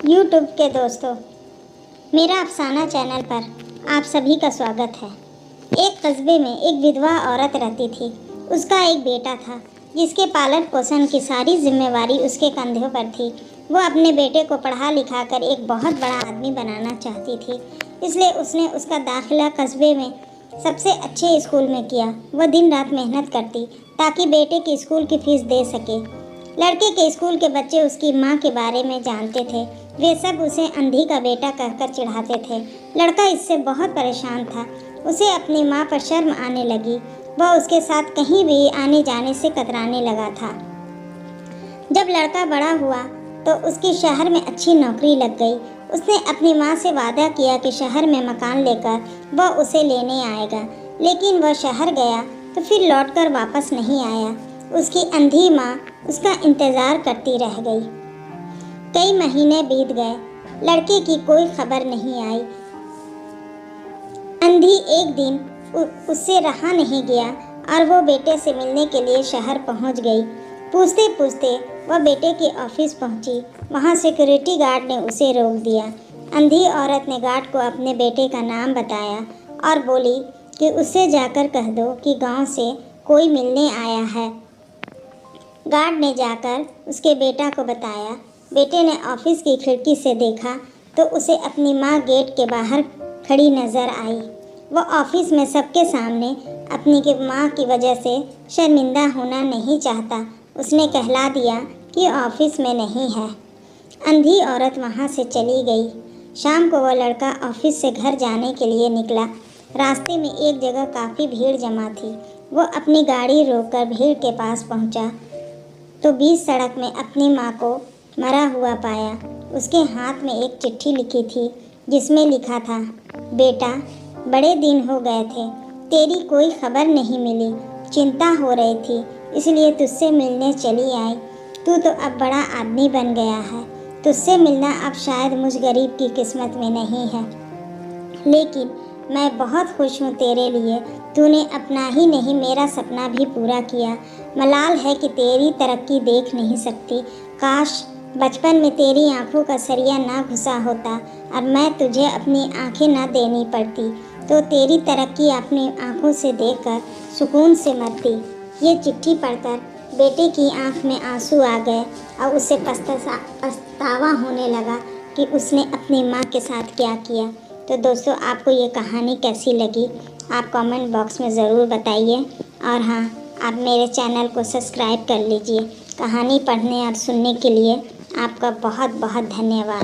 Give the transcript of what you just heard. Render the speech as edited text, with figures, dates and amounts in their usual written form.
YouTube के दोस्तों, मेरा अफसाना चैनल पर आप सभी का स्वागत है। एक कस्बे में एक विधवा औरत रहती थी। उसका एक बेटा था जिसके पालन पोषण की सारी जिम्मेवारी उसके कंधों पर थी। वो अपने बेटे को पढ़ा लिखा कर एक बहुत बड़ा आदमी बनाना चाहती थी, इसलिए उसने उसका दाखिला कस्बे में सबसे अच्छे स्कूल में किया। वह दिन रात मेहनत करती ताकि बेटे की स्कूल की फीस दे सके। लड़के के स्कूल के बच्चे उसकी माँ के बारे में जानते थे। वे सब उसे अंधी का बेटा कहकर चिढ़ाते थे। लड़का इससे बहुत परेशान था। उसे अपनी माँ पर शर्म आने लगी। वह उसके साथ कहीं भी आने जाने से कतराने लगा था। जब लड़का बड़ा हुआ तो उसकी शहर में अच्छी नौकरी लग गई। उसने अपनी माँ से वादा किया कि शहर में मकान लेकर वह उसे लेने आएगा, लेकिन वह शहर गया तो फिर लौटकर वापस नहीं आया। उसकी अंधी माँ उसका इंतज़ार करती रह गई। कई महीने बीत गए, लड़के की कोई खबर नहीं आई। अंधी एक दिन उससे रहा नहीं गया और वो बेटे से मिलने के लिए शहर पहुंच गई। पूछते पूछते वह बेटे के ऑफिस पहुंची। वहां सिक्योरिटी गार्ड ने उसे रोक दिया। अंधी औरत ने गार्ड को अपने बेटे का नाम बताया और बोली कि उससे जाकर कह दो कि गांव से कोई मिलने आया है। गार्ड ने जाकर उसके बेटा को बताया। बेटे ने ऑफिस की खिड़की से देखा तो उसे अपनी माँ गेट के बाहर खड़ी नज़र आई। वह ऑफिस में सबके सामने अपनी माँ की वजह से शर्मिंदा होना नहीं चाहता। उसने कहला दिया कि ऑफिस में नहीं है। अंधी औरत वहाँ से चली गई। शाम को वह लड़का ऑफिस से घर जाने के लिए निकला। रास्ते में एक जगह काफ़ी भीड़ जमा थी। वह अपनी गाड़ी रोककर भीड़ के पास पहुँचा तो बीच सड़क में अपनी माँ को मरा हुआ पाया। उसके हाथ में एक चिट्ठी लिखी थी जिसमें लिखा था, बेटा बड़े दिन हो गए थे, तेरी कोई खबर नहीं मिली। चिंता हो रही थी इसलिए तुझसे मिलने चली आई। तू तो अब बड़ा आदमी बन गया है। तुझसे मिलना अब शायद मुझ गरीब की किस्मत में नहीं है, लेकिन मैं बहुत खुश हूँ तेरे लिए। तूने अपना ही नहीं मेरा सपना भी पूरा किया। मलाल है कि तेरी तरक्की देख नहीं सकती। काश बचपन में तेरी आंखों का सरिया ना घुसा होता और मैं तुझे अपनी आंखें ना देनी पड़ती तो तेरी तरक्की अपनी आंखों से देखकर सुकून से मरती। ये चिट्ठी पढ़कर बेटे की आंख में आंसू आ गए और उसे पछतावा होने लगा कि उसने अपनी माँ के साथ क्या किया। तो दोस्तों, आपको ये कहानी कैसी लगी आप कमेंट बॉक्स में ज़रूर बताइए। और हाँ, आप मेरे चैनल को सब्सक्राइब कर लीजिए। कहानी पढ़ने और सुनने के लिए आपका बहुत बहुत धन्यवाद।